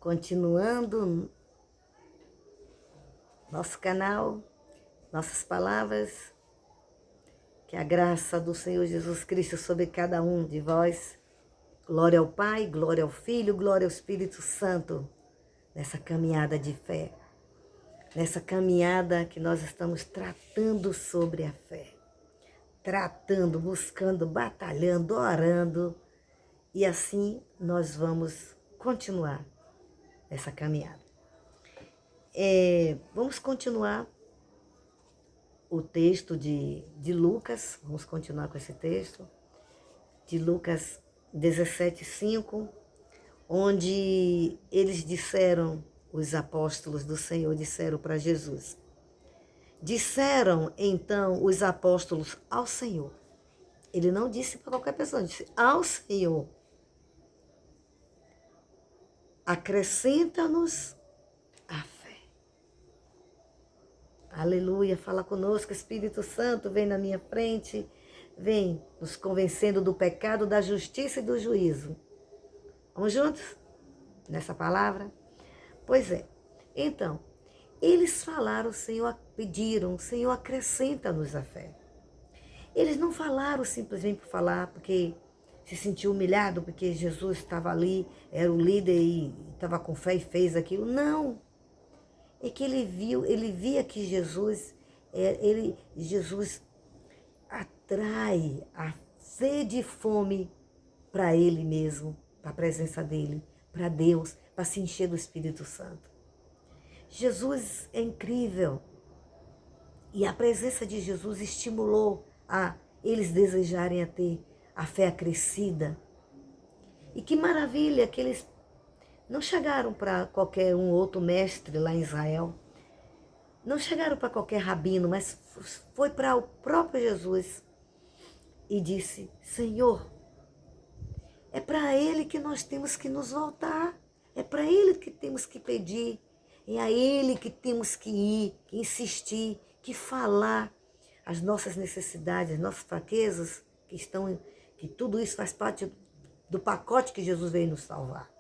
continuando nosso canal, nossas palavras, que a graça do Senhor Jesus Cristo sobre cada um de vós. Glória ao Pai, glória ao Filho, glória ao Espírito Santo, nessa caminhada de fé, nessa caminhada que nós estamos tratando sobre a fé, tratando, buscando, batalhando, orando, e assim nós vamos continuar nessa caminhada. Vamos continuar o texto de Lucas, vamos continuar com esse texto, de Lucas 17:5, onde eles disseram, os apóstolos do Senhor disseram para Jesus. Disseram então os apóstolos ao Senhor. Ele não disse para qualquer pessoa, ele disse ao Senhor. Acrescenta-nos a fé. Aleluia, fala conosco, Espírito Santo, vem na minha frente, vem nos convencendo do pecado, da justiça e do juízo. Vamos juntos nessa palavra? Pois é. Então, eles falaram, Senhor, pediram, Senhor, acrescenta-nos a fé. Eles não falaram simplesmente por falar, porque se sentiu humilhado, porque Jesus estava ali, era o líder e estava com fé e fez aquilo. Não. É que ele via que Jesus atrai a sede e fome para ele mesmo, para a presença dele, para Deus, para se encher do Espírito Santo. Jesus é incrível. E a presença de Jesus estimulou a eles desejarem a ter a fé acrescida. E que maravilha que eles não chegaram para qualquer um outro mestre lá em Israel. Não chegaram para qualquer rabino, mas foi para o próprio Jesus. E disse, Senhor, é para Ele que nós temos que nos voltar. É para Ele que temos que pedir. É a Ele que temos que ir, que insistir, que falar as nossas necessidades, as nossas fraquezas, que tudo isso faz parte do pacote que Jesus veio nos salvar.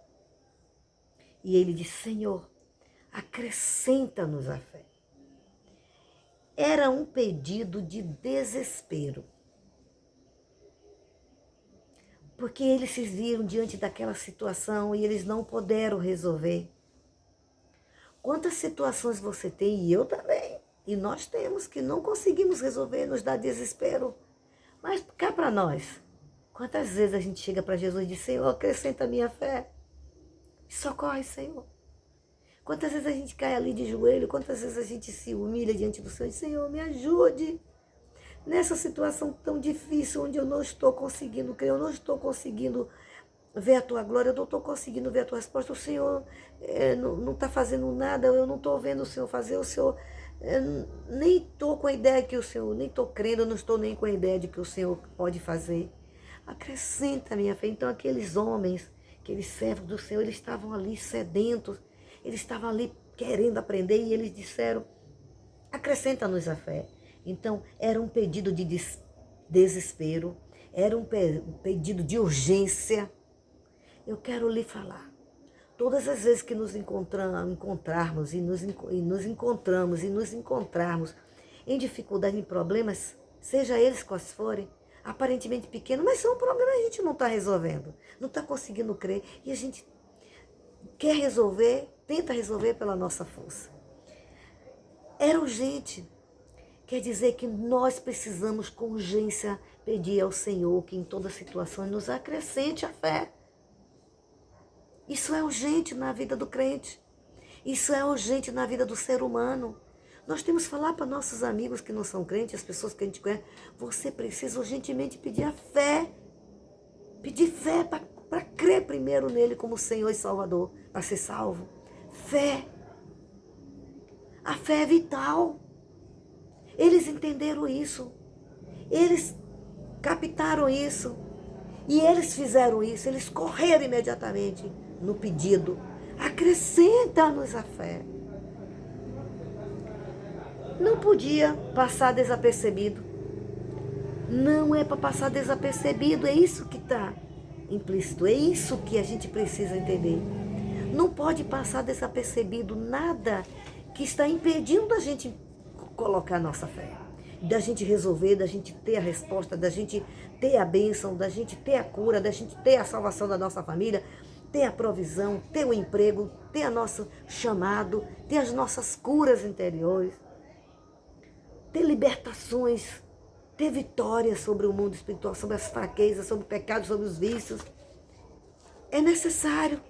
E ele disse, Senhor, acrescenta-nos a fé. Era um pedido de desespero. Porque eles se viram diante daquela situação e eles não puderam resolver. Quantas situações você tem, e eu também, e nós temos, que não conseguimos resolver, nos dá desespero. Mas cá para nós, quantas vezes a gente chega para Jesus e diz, Senhor, acrescenta a minha fé. Socorre, Senhor. Quantas vezes a gente cai ali de joelho, quantas vezes a gente se humilha diante do Senhor e diz, Senhor, me ajude nessa situação tão difícil, onde eu não estou conseguindo crer, eu não estou conseguindo ver a Tua glória, eu não estou conseguindo ver a Tua resposta, o Senhor não está fazendo nada, eu não estou vendo o Senhor fazer, o Senhor, nem estou com a ideia que o Senhor, nem estou crendo, eu não estou nem com a ideia de que o Senhor pode fazer. Acrescenta a minha fé. Então aqueles homens, aqueles servos do Senhor, eles estavam ali sedentos, eles estavam ali querendo aprender e eles disseram, acrescenta-nos a fé. Então era um pedido de desespero, era um pedido de urgência. Eu quero lhe falar, todas as vezes que nos encontrarmos em dificuldade, em problemas, seja eles quais forem, aparentemente pequenos, mas são problemas que a gente não está resolvendo, não está conseguindo crer, e a gente quer resolver, tenta resolver pela nossa força. Era urgente, quer dizer que nós precisamos com urgência pedir ao Senhor que em toda situação nos acrescente a fé. Isso é urgente na vida do crente, isso é urgente na vida do ser humano. Nós temos que falar para nossos amigos que não são crentes, as pessoas que a gente conhece, você precisa urgentemente pedir a fé. Pedir fé para crer primeiro nele como Senhor e Salvador, para ser salvo. Fé. A fé é vital. Eles entenderam isso. Eles captaram isso. E eles fizeram isso. Eles correram imediatamente no pedido. Acrescenta-nos a fé. Não podia passar desapercebido. Não é para passar desapercebido, é isso que está implícito, é isso que a gente precisa entender. Não pode passar desapercebido nada que está impedindo da gente colocar a nossa fé, da gente resolver, da gente ter a resposta, da gente ter a bênção, da gente ter a cura, da gente ter a salvação da nossa família, ter a provisão, ter o emprego, ter o nosso chamado, ter as nossas curas interiores, ter libertações, ter vitórias sobre o mundo espiritual, sobre as fraquezas, sobre o pecado, sobre os vícios. É necessário.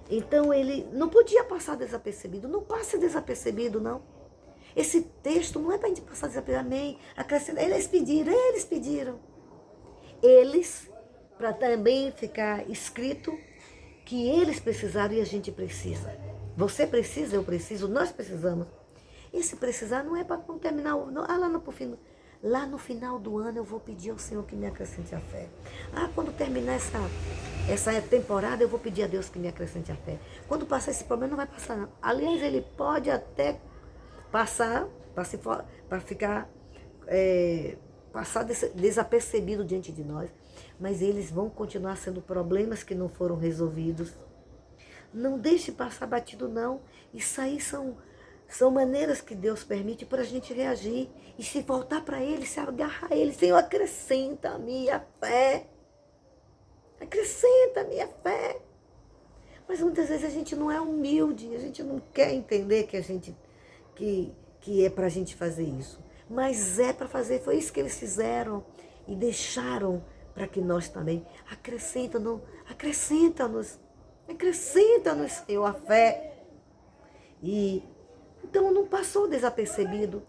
Então ele não podia passar desapercebido. Não passe desapercebido, não. Esse texto não é para a gente passar desapercebido. Amém. Acrescentar. Eles pediram. Eles, para também ficar escrito que eles precisaram e a gente precisa. Você precisa, eu preciso, nós precisamos. Esse precisar não é para terminar. Lá no final do ano eu vou pedir ao Senhor que me acrescente a fé. Quando terminar essa temporada eu vou pedir a Deus que me acrescente a fé. Quando passar esse problema não vai passar não. Aliás, ele pode até passar para ficar passar desapercebido diante de nós, mas eles vão continuar sendo problemas que não foram resolvidos. Não deixe passar batido não. Isso aí são maneiras que Deus permite para a gente reagir. E se voltar para Ele, se agarrar a Ele, Senhor, acrescenta a minha fé. Acrescenta a minha fé. Mas muitas vezes a gente não é humilde, a gente não quer entender que é para a gente fazer isso. Mas é para fazer, foi isso que eles fizeram e deixaram para que nós também. Acrescenta-nos, Senhor, a fé. Então não passou desapercebido.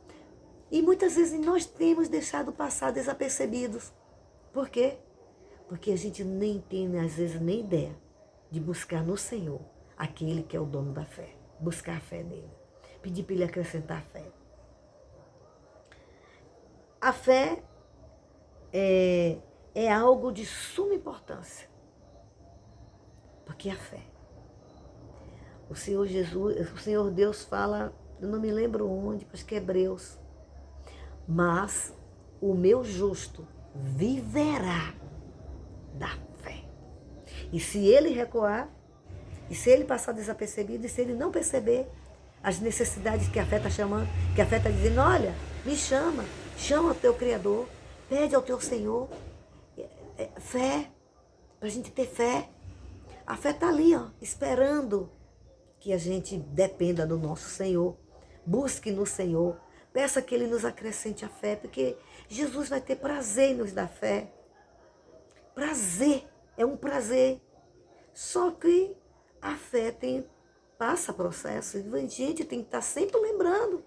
E muitas vezes nós temos deixado passar desapercebidos. Por quê? Porque a gente nem tem, às vezes, nem ideia de buscar no Senhor aquele que é o dono da fé. Buscar a fé nele. Pedir para ele acrescentar a fé. A fé é algo de suma importância. Porque a fé. O Senhor Jesus, o Senhor Deus fala, eu não me lembro onde, acho que é Hebreus. Mas o meu justo viverá da fé. E se ele recuar, e se ele passar desapercebido, e se ele não perceber as necessidades que a fé está chamando, que a fé está dizendo, olha, me chama o teu Criador, pede ao teu Senhor, fé, para a gente ter fé. A fé está ali, esperando que a gente dependa do nosso Senhor, busque no Senhor, peça que Ele nos acrescente a fé, porque Jesus vai ter prazer em nos dar fé. Prazer, é um prazer. Só que a fé passa processo, e a gente tem que estar sempre lembrando.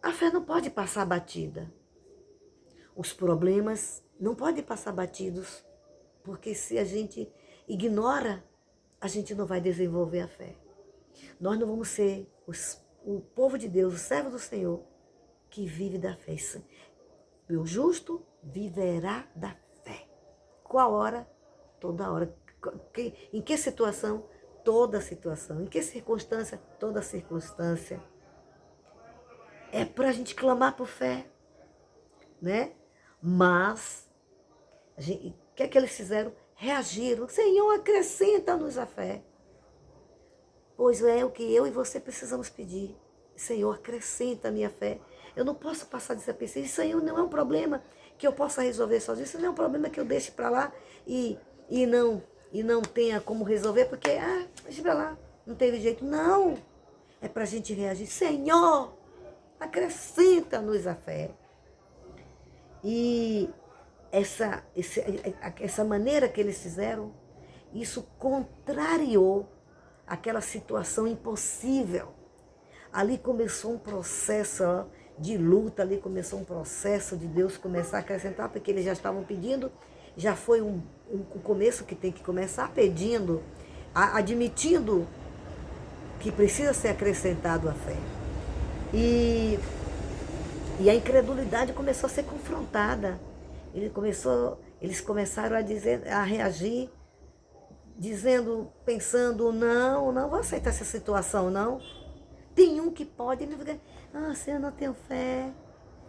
A fé não pode passar batida. Os problemas não podem passar batidos, porque se a gente ignora, a gente não vai desenvolver a fé. Nós não vamos ser o povo de Deus, o servo do Senhor, que vive da fé. O justo viverá da fé. Qual hora? Toda hora. Em que situação? Toda situação. Em que circunstância? Toda circunstância. É para a gente clamar por fé, né? Mas, o que é que eles fizeram? Reagiram. Senhor, acrescenta-nos a fé. Pois é o que eu e você precisamos pedir. Senhor, acrescenta a minha fé. Eu não posso passar desapercebido. Isso aí não é um problema que eu possa resolver sozinho. Isso não é um problema que eu deixe para lá e não tenha como resolver, porque, deixa para lá, não teve jeito. Não, é para a gente reagir. Senhor, acrescenta-nos a fé. E essa maneira que eles fizeram, isso contrariou aquela situação impossível. Ali começou um processo de luta, ali começou um processo de Deus começar a acrescentar, porque eles já estavam pedindo, já foi um começo que tem que começar pedindo, admitindo que precisa ser acrescentado a fé. E a incredulidade começou a ser confrontada. Eles começaram a reagir, pensando, não vou aceitar essa situação, não. Tem um que pode, ele fica, Senhor, eu não tenho fé.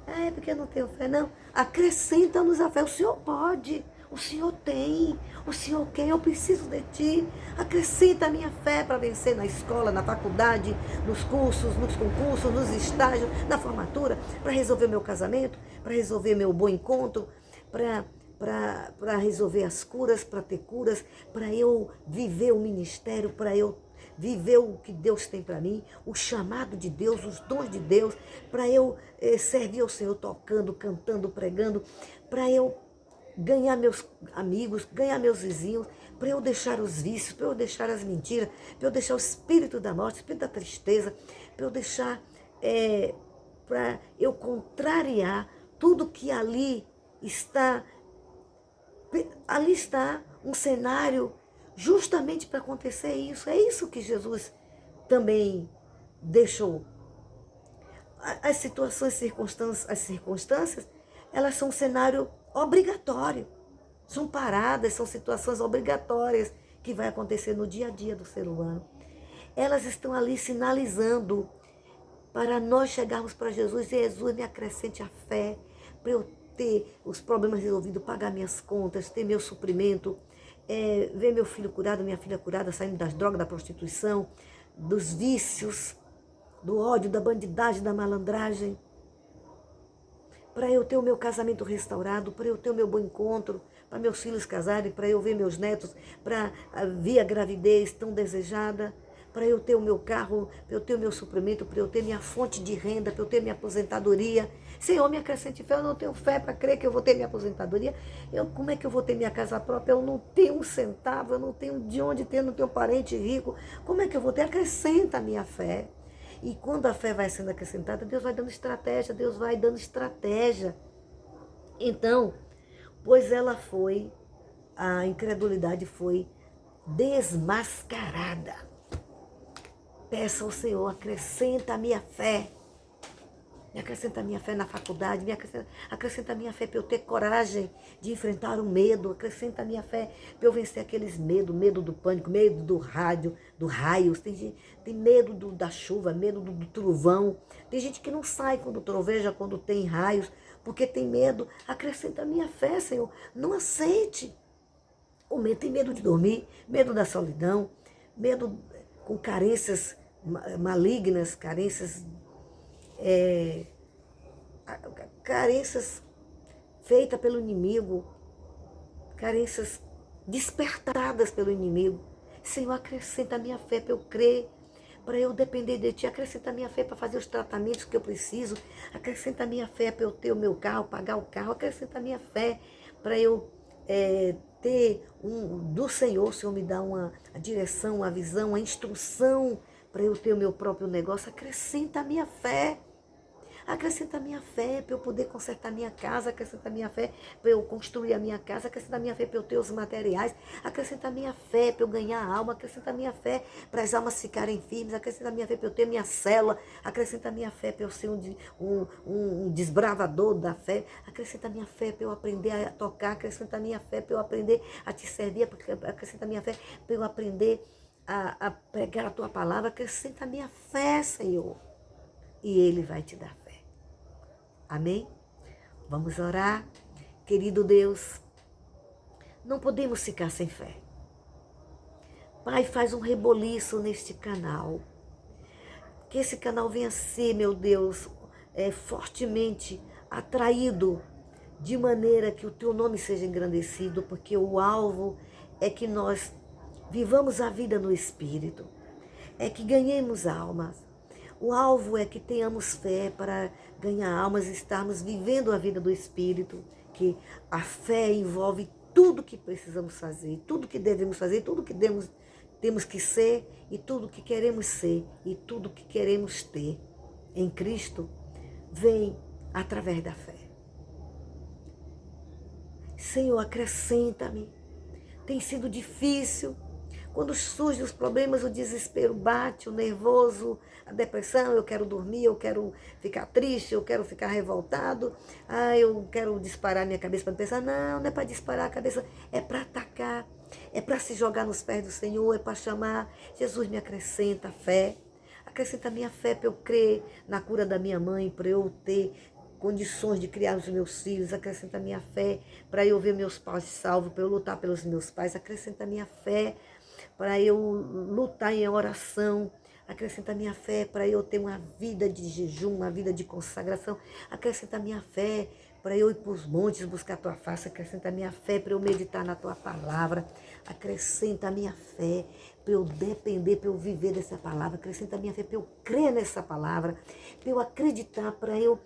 É porque eu não tenho fé, não. Acrescenta-nos a fé, o Senhor pode. O Senhor tem, o Senhor quer, eu preciso de Ti. Acrescenta a minha fé para vencer na escola, na faculdade, nos cursos, nos concursos, nos estágios, na formatura, para resolver meu casamento, para resolver meu bom encontro, para resolver as curas, para ter curas, para eu viver o ministério, para eu viver o que Deus tem para mim, o chamado de Deus, os dons de Deus, para eu servir ao Senhor tocando, cantando, pregando, para eu ganhar meus amigos, ganhar meus vizinhos, para eu deixar os vícios, para eu deixar as mentiras, para eu deixar o espírito da morte, o espírito da tristeza, para eu deixar, para eu contrariar tudo que ali está um cenário justamente para acontecer isso. É isso que Jesus também deixou. As situações, as circunstâncias, elas são um cenário obrigatório. São paradas, são situações obrigatórias que vai acontecer no dia a dia do ser humano. Elas estão ali sinalizando para nós chegarmos para Jesus. Jesus, me acrescente a fé para eu ter os problemas resolvidos, pagar minhas contas, ter meu suprimento, ver meu filho curado, minha filha curada, saindo das drogas, da prostituição, dos vícios, do ódio, da bandidagem, da malandragem, para eu ter o meu casamento restaurado, para eu ter o meu bom encontro, para meus filhos casarem, para eu ver meus netos, para ver a gravidez tão desejada, para eu ter o meu carro, para eu ter o meu suprimento, para eu ter minha fonte de renda, para eu ter minha aposentadoria. Senhor, me acrescente fé, eu não tenho fé para crer que eu vou ter minha aposentadoria. Como é que eu vou ter minha casa própria? Eu não tenho um centavo, eu não tenho de onde ter, não tenho parente rico. Como é que eu vou ter? Acrescenta a minha fé. E quando a fé vai sendo acrescentada, Deus vai dando estratégia, Deus vai dando estratégia. Então, pois ela foi, a incredulidade foi desmascarada. Peça ao Senhor, acrescenta a minha fé. Me acrescenta a minha fé na faculdade, acrescenta a minha fé para eu ter coragem de enfrentar o medo, acrescenta a minha fé para eu vencer aqueles medos, medo do pânico, medo do raios, tem medo da chuva, medo do trovão. Tem gente que não sai quando troveja, quando tem raios, porque tem medo. Acrescenta a minha fé, Senhor, não aceite. O medo, tem medo de dormir, medo da solidão, medo com carências malignas, carências feitas pelo inimigo, carências despertadas pelo inimigo. Senhor, acrescenta a minha fé para eu crer, para eu depender de Ti. Acrescenta a minha fé para fazer os tratamentos que eu preciso. Acrescenta a minha fé para eu ter o meu carro, pagar o carro. Acrescenta a minha fé para eu ter do Senhor. O Senhor me dá a direção, a visão, a instrução para eu ter o meu próprio negócio. Acrescenta a minha fé. Acrescenta a minha fé para eu poder consertar a minha casa, acrescenta a minha fé para eu construir a minha casa, acrescenta a minha fé para eu ter os materiais, acrescenta a minha fé para eu ganhar a alma, acrescenta a minha fé para as almas ficarem firmes, acrescenta a minha fé para eu ter minha célula, acrescenta a minha fé para eu ser um desbravador da fé, acrescenta a minha fé para eu aprender a tocar, acrescenta a minha fé para eu aprender a Te servir, acrescenta a minha fé para eu aprender a pregar a Tua palavra, acrescenta a minha fé, Senhor, e Ele vai te dar fé. Amém? Vamos orar. Querido Deus, não podemos ficar sem fé. Pai, faz um reboliço neste canal. Que esse canal venha ser, meu Deus, fortemente atraído, de maneira que o Teu nome seja engrandecido, porque o alvo é que nós vivamos a vida no Espírito, é que ganhemos almas. O alvo é que tenhamos fé para ganhar almas e estarmos vivendo a vida do Espírito, que a fé envolve tudo que precisamos fazer, tudo que devemos fazer, tudo que temos que ser e tudo que queremos ser e tudo que queremos ter em Cristo vem através da fé. Senhor, acrescenta-me. Tem sido difícil. Quando surgem os problemas, o desespero bate, o nervoso, a depressão, eu quero dormir, eu quero ficar triste, eu quero ficar revoltado, eu quero disparar minha cabeça para pensar. Não é para disparar a cabeça, é para atacar, é para se jogar nos pés do Senhor, é para chamar. Jesus, me acrescenta a fé, acrescenta a minha fé para eu crer na cura da minha mãe, para eu ter condições de criar os meus filhos, acrescenta a minha fé para eu ver meus pais salvos, para eu lutar pelos meus pais, acrescenta a minha fé para eu lutar em oração, acrescenta a minha fé para eu ter uma vida de jejum, uma vida de consagração, acrescenta a minha fé para eu ir para os montes buscar a tua face, acrescenta a minha fé para eu meditar na tua palavra, acrescenta a minha fé para eu depender, para eu viver dessa palavra, acrescenta a minha fé para eu crer nessa palavra, para eu acreditar, para eu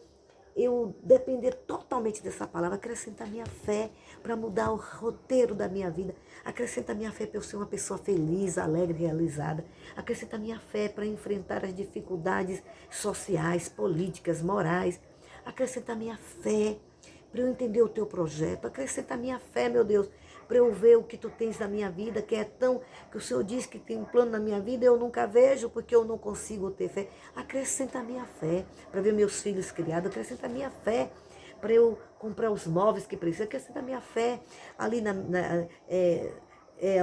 depender totalmente dessa palavra, acrescenta a minha fé para mudar o roteiro da minha vida, acrescenta a minha fé para eu ser uma pessoa feliz, alegre, realizada, acrescenta a minha fé para enfrentar as dificuldades sociais, políticas, morais, acrescenta a minha fé para eu entender o teu projeto, acrescenta a minha fé, meu Deus, para eu ver o que tu tens na minha vida, que é tão, que o Senhor diz que tem um plano na minha vida, eu nunca vejo porque eu não consigo ter fé. Acrescenta a minha fé para ver meus filhos criados, acrescenta a minha fé para eu comprar os móveis que preciso, acrescenta a minha fé ali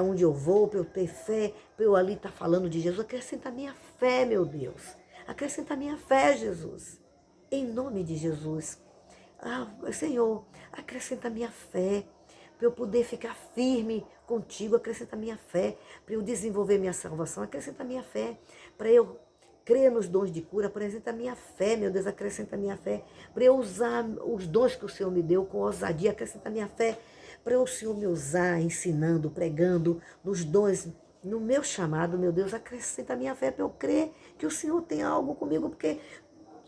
onde eu vou, para eu ter fé, para eu ali estar falando de Jesus, acrescenta a minha fé, meu Deus, acrescenta a minha fé, Jesus, em nome de Jesus. Senhor, acrescenta a minha fé, para eu poder ficar firme contigo, acrescenta a minha fé, para eu desenvolver minha salvação, acrescenta a minha fé, para eu crer nos dons de cura, acrescenta a minha fé, meu Deus, acrescenta a minha fé, para eu usar os dons que o Senhor me deu com ousadia, acrescenta a minha fé, para o Senhor me usar ensinando, pregando, nos dons, no meu chamado, meu Deus, acrescenta a minha fé para eu crer que o Senhor tem algo comigo, porque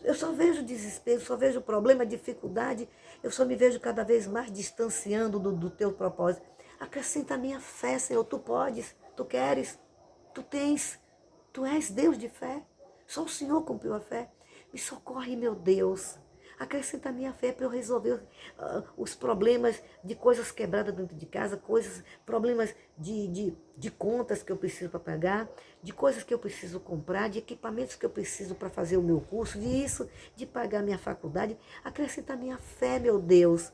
eu só vejo desespero, só vejo problema, dificuldade, eu só me vejo cada vez mais distanciando do teu propósito. Acrescenta a minha fé, Senhor, tu podes, tu queres, tu tens, tu és Deus de fé. Só o Senhor cumpriu a fé. Me socorre, meu Deus. Acrescenta a minha fé para eu resolver os problemas de coisas quebradas dentro de casa, problemas de contas que eu preciso para pagar, de coisas que eu preciso comprar, de equipamentos que eu preciso para fazer o meu curso, de pagar minha faculdade. Acrescenta a minha fé, meu Deus,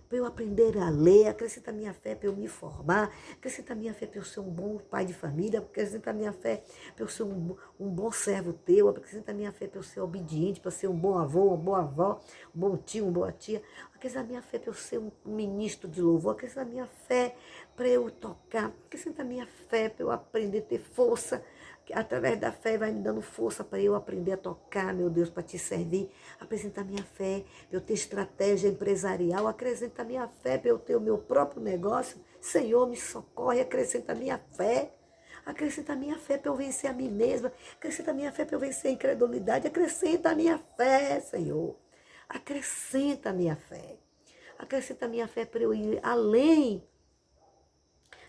para eu aprender a ler, acrescenta a minha fé para eu me formar, acrescenta a minha fé para eu ser um bom pai de família, acrescenta a minha fé para eu ser um bom servo teu, acrescenta a minha fé para eu ser obediente, para ser um bom avô, uma boa avó, um bom tio, uma boa tia, acrescenta a minha fé para eu ser um ministro de louvor, acrescenta a minha fé para eu tocar, acrescenta a minha fé para eu aprender a ter força, através da fé vai me dando força para eu aprender a tocar, meu Deus, para te servir. Acrescenta a minha fé para eu ter estratégia empresarial. Acrescenta a minha fé para eu ter o meu próprio negócio. Senhor, me socorre. Acrescenta a minha fé. Acrescenta a minha fé para eu vencer a mim mesma. Acrescenta a minha fé para eu vencer a incredulidade. Acrescenta a minha fé, Senhor. Acrescenta a minha fé. Acrescenta a minha fé para eu ir além.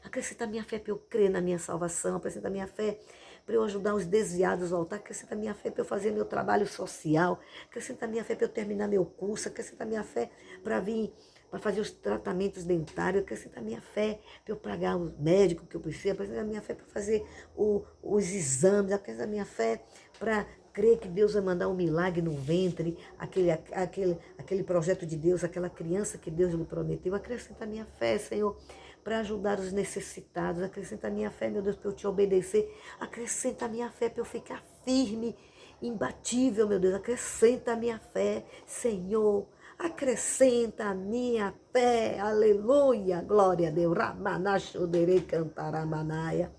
Acrescenta a minha fé para eu crer na minha salvação. Acrescenta a minha fé para eu ajudar os desviados ao altar, acrescenta a minha fé para eu fazer meu trabalho social, acrescenta a minha fé para eu terminar meu curso, acrescenta a minha fé para vir, para fazer os tratamentos dentários, acrescenta a minha fé para eu pagar o médico que eu preciso, acrescenta a minha fé para fazer os exames, acrescenta a minha fé para crer que Deus vai mandar um milagre no ventre, aquele projeto de Deus, aquela criança que Deus lhe prometeu, acrescenta a minha fé, Senhor, para ajudar os necessitados, acrescenta a minha fé, meu Deus, para eu te obedecer, acrescenta a minha fé para eu ficar firme, imbatível, meu Deus, acrescenta a minha fé, Senhor, acrescenta a minha fé, aleluia, glória a Deus, Ramanachoderei cantaramanaia,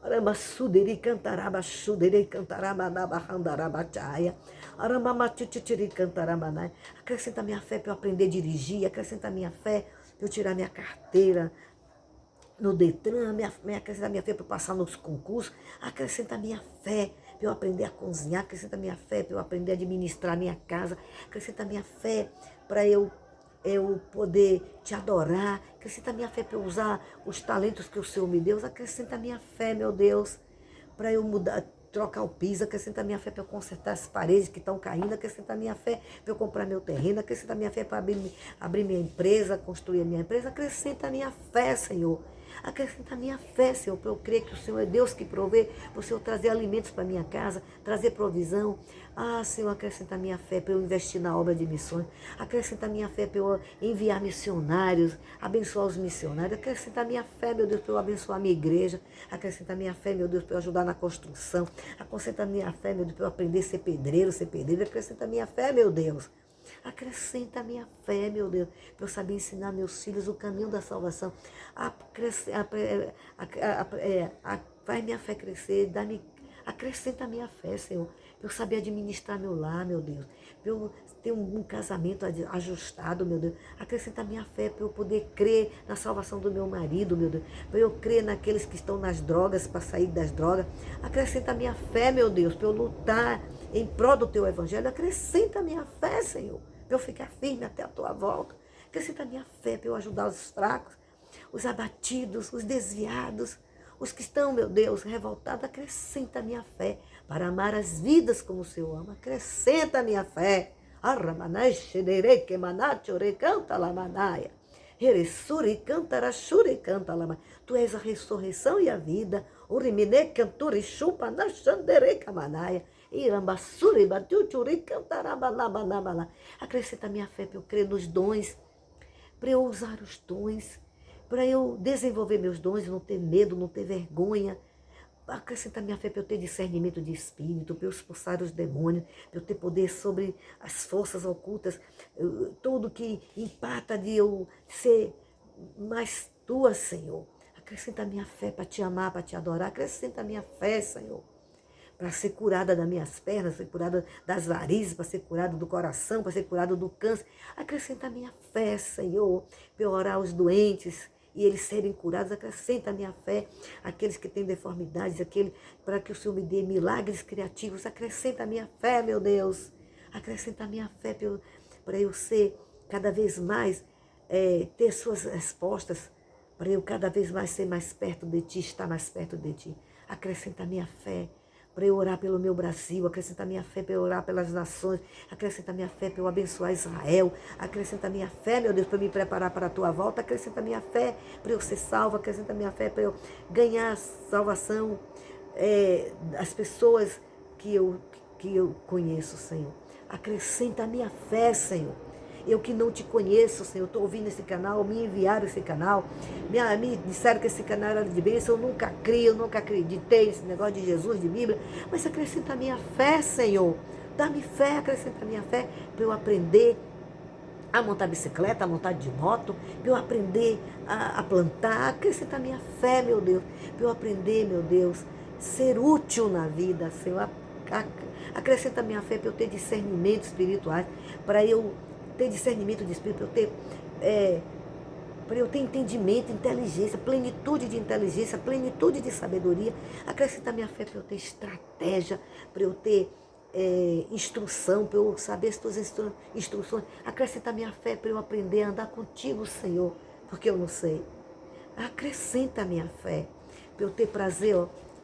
Aramassuderi cantarabachuderi cantaramanabachandarabachaia, Aramamachutiri cantaramanaia, acrescenta a minha fé para eu aprender a dirigir, acrescenta a minha fé para eu tirar minha carteira no Detran, acrescenta a minha fé para eu passar nos concursos, acrescenta a minha fé para eu aprender a cozinhar, acrescenta a minha fé para eu aprender a administrar a minha casa, acrescenta a minha fé para eu poder te adorar, acrescenta a minha fé para eu usar os talentos que o Senhor me deu, acrescenta a minha fé, meu Deus, para eu mudar, trocar o piso, acrescenta a minha fé para eu consertar as paredes que estão caindo, acrescenta a minha fé para eu comprar meu terreno, acrescenta a minha fé para abrir minha empresa, construir a minha empresa, acrescenta a minha fé, Senhor. Acrescenta a minha fé, Senhor, para eu crer que o Senhor é Deus que provê, para o Senhor trazer alimentos para a minha casa, trazer provisão. Senhor, acrescenta a minha fé para eu investir na obra de missões. Acrescenta a minha fé para eu enviar missionários, abençoar os missionários. Acrescenta a minha fé, meu Deus, para eu abençoar a minha igreja. Acrescenta a minha fé, meu Deus, para eu ajudar na construção. Acrescenta a minha fé, meu Deus, para eu aprender a ser pedreiro, ser pedreira. Acrescenta a minha fé, meu Deus, Acrescenta a minha fé, meu Deus, para eu saber ensinar meus filhos o caminho da salvação. Faz minha fé crescer, acrescenta a minha fé, Senhor, para eu saber administrar meu lar, meu Deus, para eu ter um casamento ajustado, meu Deus. Acrescenta a minha fé para eu poder crer na salvação do meu marido, meu Deus, para eu crer naqueles que estão nas drogas, para sair das drogas. Acrescenta a minha fé, meu Deus, para eu lutar em prol do teu evangelho. Acrescenta a minha fé, Senhor, para eu ficar firme até a tua volta. Acrescenta a minha fé para eu ajudar os fracos, os abatidos, os desviados, os que estão, meu Deus, revoltados. Acrescenta a minha fé para amar as vidas como o Senhor ama. Acrescenta a minha fé. Tu és a ressurreição e a vida. Acrescenta a minha fé para eu crer nos dons, para eu usar os dons, para eu desenvolver meus dons, não ter medo, não ter vergonha. Acrescenta a minha fé para eu ter discernimento de espírito, para eu expulsar os demônios, para eu ter poder sobre as forças ocultas, tudo que empata de eu ser mais tua, Senhor. Acrescenta a minha fé para te amar, para te adorar. Acrescenta a minha fé, Senhor, para ser curada das minhas pernas, para ser curada das varizes, para ser curada do coração, para ser curada do câncer. Acrescenta a minha fé, Senhor, para eu orar aos doentes e eles serem curados. Acrescenta a minha fé, aqueles que têm deformidades, para que o Senhor me dê milagres criativos. Acrescenta a minha fé, meu Deus. Acrescenta a minha fé para eu ser cada vez mais, ter suas respostas, para eu cada vez mais ser mais perto de Ti, estar mais perto de Ti. Acrescenta a minha fé para eu orar pelo meu Brasil, acrescenta a minha fé para eu orar pelas nações, acrescenta a minha fé para eu abençoar Israel, acrescenta a minha fé, meu Deus, para me preparar para a Tua volta, acrescenta a minha fé para eu ser salvo, acrescenta a minha fé para eu ganhar salvação, as pessoas que eu conheço, Senhor. Acrescenta a minha fé, Senhor. Eu que não te conheço, Senhor, estou ouvindo esse canal, me enviaram esse canal, me disseram que esse canal era de bênção, eu nunca criei, eu nunca acreditei nesse negócio de Jesus, de Bíblia, mas acrescenta a minha fé, Senhor. Dá-me fé, acrescenta a minha fé, para eu aprender a montar bicicleta, a montar de moto, para eu aprender a plantar. Acrescenta a minha fé, meu Deus, para eu aprender, meu Deus, ser útil na vida, Senhor. Acrescenta a minha fé para eu ter discernimento espiritual, para eu ter discernimento de espírito, para eu ter entendimento, inteligência, plenitude de inteligência, plenitude de sabedoria. Acrescenta a minha fé para eu ter estratégia, para eu ter instrução, para eu saber as tuas instruções. Acrescenta a minha fé para eu aprender a andar contigo, Senhor, porque eu não sei. Acrescenta a minha fé para eu ter prazer,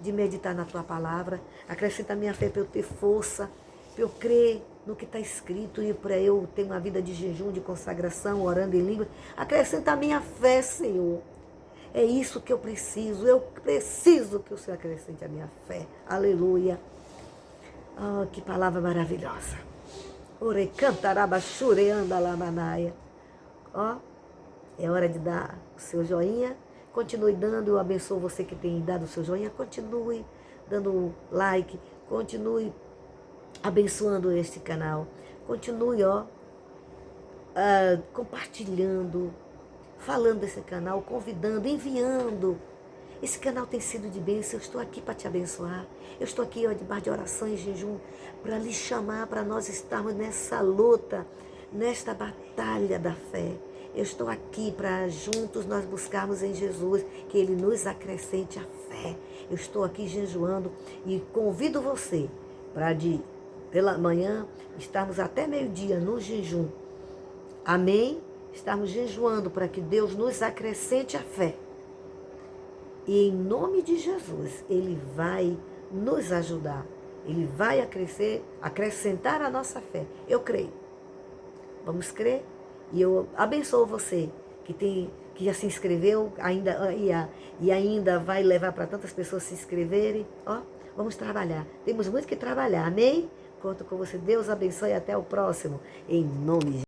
de meditar na Tua palavra. Acrescenta a minha fé para eu ter força, para eu crer no que está escrito e para eu ter uma vida de jejum, de consagração, orando em língua. Acrescenta a minha fé, Senhor. É isso que eu preciso. Eu preciso que o Senhor acrescente a minha fé. Aleluia. Oh, que palavra maravilhosa. Ore cantaraba chureanda lamanaia. Ó, é hora de dar o seu joinha. Continue dando. Eu abençoo você que tem dado o seu joinha. Continue dando like. Continue abençoando este canal. Continue, compartilhando, falando desse canal, convidando, enviando. Esse canal tem sido de bênção. Eu estou aqui para te abençoar. Eu estou aqui, debaixo de oração e jejum, para lhe chamar, para nós estarmos nessa luta, nesta batalha da fé. Eu estou aqui para juntos nós buscarmos em Jesus que Ele nos acrescente a fé. Eu estou aqui jejuando e convido você para pela manhã estarmos até meio-dia no jejum. Amém? Estamos jejuando para que Deus nos acrescente a fé. E em nome de Jesus, Ele vai nos ajudar. Ele vai acrescentar a nossa fé. Eu creio. Vamos crer? E eu abençoo você que já se inscreveu e ainda vai levar para tantas pessoas se inscreverem. Vamos trabalhar. Temos muito que trabalhar. Amém? Conto com você. Deus abençoe e até o próximo. Em nome de Jesus.